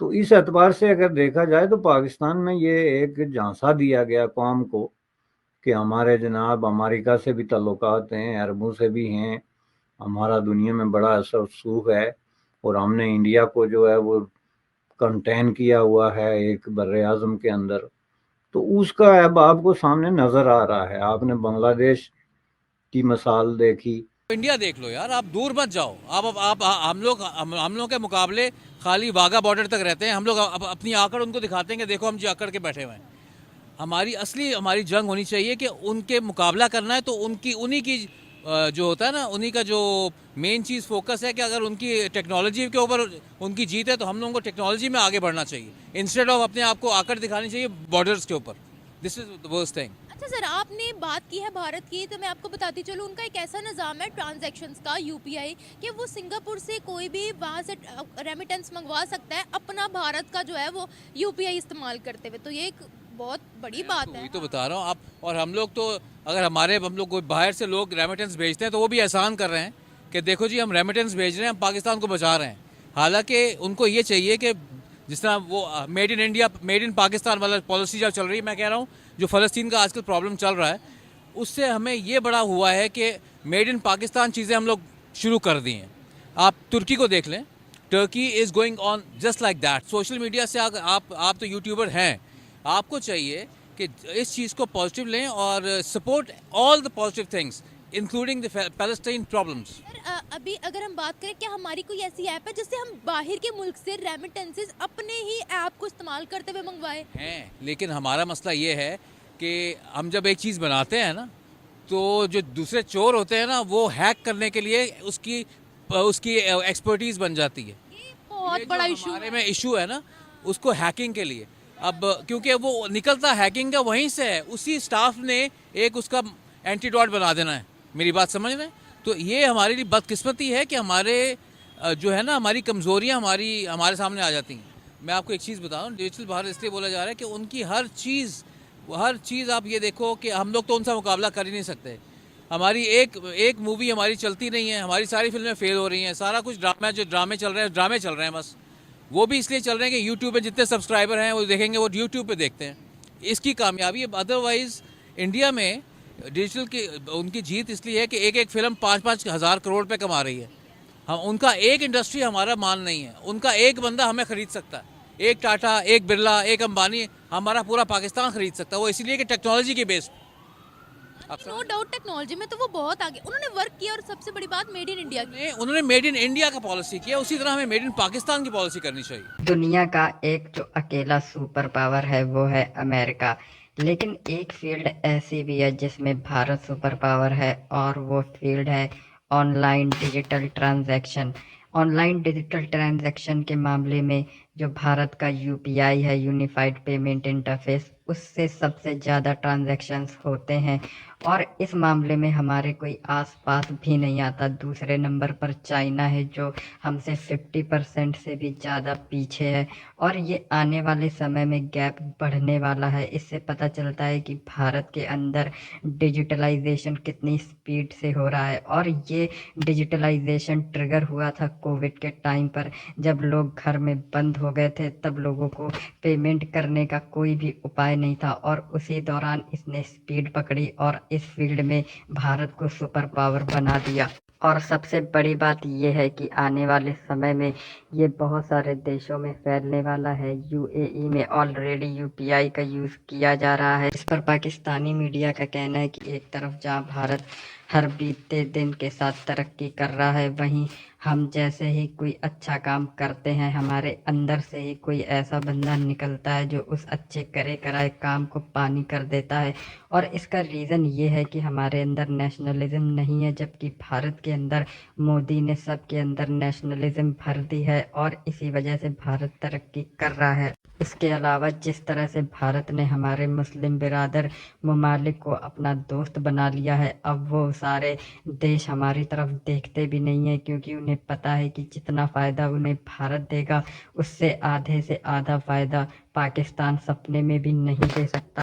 تو اس اعتبار سے اگر دیکھا جائے تو پاکستان میں یہ ایک جھانسا دیا گیا قوم کو کہ ہمارے جناب امریکہ سے بھی تعلقات ہیں، عربوں سے بھی ہیں، ہمارا دنیا میں بڑا اثر رسوخ ہے، اور ہم نے انڈیا کو جو ہے وہ کنٹین کیا ہوا ہے ایک بر اعظم کے اندر. تو اس کا اب آپ کو سامنے نظر آ رہا ہے. آپ نے بنگلہ دیش کی مثال دیکھی. انڈیا دیکھ لو یار، آپ دور مت جاؤ. آپ ہم لوگ کے مقابلے خالی واگا بارڈر تک رہتے ہیں. ہم لوگ اپنی آکڑ ان کو دکھاتے ہیں کہ دیکھو ہم جی آکڑ کے بیٹھے ہوئے ہیں. ہماری جنگ ہونی چاہیے کہ ان کے مقابلہ کرنا ہے تو انہی کی جو ہوتا ہے نا، انہی کا جو مین چیز فوکس ہے کہ اگر ان کی ٹیکنالوجی کے اوپر ان کی جیت ہے تو ہم لوگوں کو ٹیکنالوجی میں آگے بڑھنا چاہیے انسٹیڈ آف اپنے آپ کو آکڑ دکھانی چاہیے بارڈرز کے اوپر. دس از the worst thing. اچھا سر، آپ نے بات کی ہے بھارت کی، تو میں آپ کو بتاتی چلوں ان کا ایک ایسا نظام ہے ٹرانزیکشنز کا UPI کہ وہ سنگاپور سے کوئی بھی وہاں سے ریمیٹنس منگوا سکتا ہے اپنا بھارت کا جو ہے وہ UPI استعمال کرتے ہوئے. تو یہ ایک بہت بڑی بات ہے. وہی تو بتا رہا ہوں آپ. اور ہم لوگ تو اگر ہم لوگ باہر سے لوگ ریمیٹنس بھیجتے ہیں تو وہ بھی احسان کر رہے ہیں کہ دیکھو جی ہم ریمیٹنس بھیج رہے ہیں، ہم پاکستان کو بچا رہے ہیں. حالانکہ ان کو یہ چاہیے کہ جس طرح وہ made in India made in Pakistan والا پالیسی جو چل رہی ہے، میں کہہ رہا ہوں جو فلسطین کا آج کل پرابلم چل رہا ہے، اس سے ہمیں یہ بڑا ہوا ہے کہ میڈ ان پاکستان چیزیں ہم لوگ شروع کر دی ہیں. آپ ترکی کو دیکھ لیں، Turkey is going on just like that. Social media سے آپ تو یوٹیوبر ہیں، آپ کو چاہیے کہ اس چیز کو پازیٹیو لیں اور support all the positive things including the Palestine problems. Sir ابھی اگر ہم بات کریں، کیا ہماری کوئی ایسی ایپ ہے جس سے ہم باہر کے ملک سے ریمیٹنسز اپنے ہی ایپ کو استعمال کرتے ہوئے منگوائے ہیں؟ لیکن ہمارا مسئلہ یہ ہے کہ ہم جب ایک چیز بناتے ہیں نا تو جو دوسرے چور ہوتے ہیں نا وہ ہیک کرنے کے لیے اس کی ایکسپرٹیز بن جاتی ہے. بہت بڑا ایشو ہمارے میں ایشو ہے نا اس کو ہیکنگ کے لیے. اب کیونکہ وہ نکلتا ہیکنگ کا وہیں سے ہے، اسی سٹاف نے ایک اس کا اینٹی ڈاٹ بنا دینا ہے. میری بات سمجھ رہے ہیں؟ تو یہ ہمارے لیے بدقسمتی ہے کہ ہمارے جو ہے نا ہماری کمزوریاں ہمارے سامنے آ جاتی ہیں. میں آپ کو ایک چیز بتاؤں، ڈیجیٹل بھارت اس لیے بولا جا رہا ہے کہ ان کی ہر چیز آپ یہ دیکھو کہ ہم لوگ تو ان سے مقابلہ کر ہی نہیں سکتے. ہماری ایک مووی ہماری چلتی نہیں ہے، ہماری ساری فلمیں فیل ہو رہی ہیں. سارا کچھ ڈرامے چل رہے ہیں بس. وہ بھی اس لیے چل رہے ہیں کہ یوٹیوب پہ جتنے سبسکرائبر ہیں وہ دیکھیں گے، وہ یوٹیوب پہ دیکھتے ہیں. اس کی کامیابی ہے. ادروائز انڈیا میں ڈیجیٹل کی ان کی جیت اس لیے ہے کہ ایک فلم 5-5 ہزار کروڑ پہ کما رہی ہے. ان کا ایک انڈسٹری ہمارا مان نہیں ہے. ان کا ایک بندہ ہمیں خرید سکتا ہے، ایک ٹاٹا، ایک برلا، ایک امبانی ہمارا پورا پاکستان خرید سکتا ہے. وہ اسی لیے کہ ٹیکنالوجی کے بیس. نو ڈاؤٹ ٹیکنالوجی میں تو وہ بہت آگے انہوں نے ورک کیا، اور سب سے بڑی بات میڈ ان انڈیا کی. انہوں نے میڈ ان انڈیا کا پالیسی کیا، اسی طرح ہمیں میڈ ان پاکستان کی پالیسی کرنی چاہیے. دنیا کا ایک جو اکیلا سپر پاور ہے وہ ہے امریکہ، لیکن ایک فیلڈ ایسی بھی ہے جس میں بھارت سپر پاور ہے، اور وہ فیلڈ ہے on line digital transaction. On line digital transaction کے معاملے میں جو بھارت کا UPI ہے، یونیفائڈ پیمنٹ انٹرفیس، اس سے سب سے زیادہ ٹرانزیکشنز ہوتے ہیں، اور اس معاملے میں ہمارے کوئی آس پاس بھی نہیں آتا. دوسرے نمبر پر چائنا ہے جو ہم سے 50% سے بھی زیادہ پیچھے ہے، اور یہ آنے والے سمے میں گیپ بڑھنے والا ہے. اس سے پتہ چلتا ہے کہ بھارت کے اندر ڈیجیٹلائزیشن کتنی سپیڈ سے ہو رہا ہے. اور یہ ڈیجیٹلائزیشن ٹریگر ہوا تھا کووڈ کے ٹائم پر، جب لوگ گھر میں بند ہو گئے تھے، تب لوگوں کو پیمنٹ کرنے کا کوئی بھی اپائے نہیں تھا، اور اسی دوران اس نے سپیڈ پکڑی اور اس فیلڈ میں بھارت کو سپر پاور بنا دیا. اور سب سے بڑی بات یہ ہے کہ آنے والے سمے میں یہ بہت سارے دیشوں میں پھیلنے والا ہے. UAE میں آلریڈی UPI کا یوز کیا جا رہا ہے. اس پر پاکستانی میڈیا کا کہنا ہے کہ ایک طرف جہاں بھارت ہر بیتتے دن کے ساتھ ترقی کر رہا ہے، وہیں ہم جیسے ہی کوئی اچھا کام کرتے ہیں، ہمارے اندر سے ہی کوئی ایسا بندہ نکلتا ہے جو اس اچھے کرائے کام کو پانی کر دیتا ہے. اور اس کا ریزن یہ ہے کہ ہمارے اندر نیشنلزم نہیں ہے، جبکہ بھارت کے اندر مودی نے سب کے اندر نیشنلزم بھر دی ہے، اور اسی وجہ سے بھارت ترقی کر رہا ہے. اس کے علاوہ جس طرح سے بھارت نے ہمارے مسلم برادر ممالک کو اپنا دوست بنا لیا ہے، اب وہ سارے دیش ہماری طرف دیکھتے بھی نہیں ہیں، کیونکہ انہیں پتہ ہے کہ جتنا فائدہ انہیں بھارت دے گا، اس سے آدھے سے آدھا فائدہ پاکستان سپنے میں بھی نہیں دے سکتا.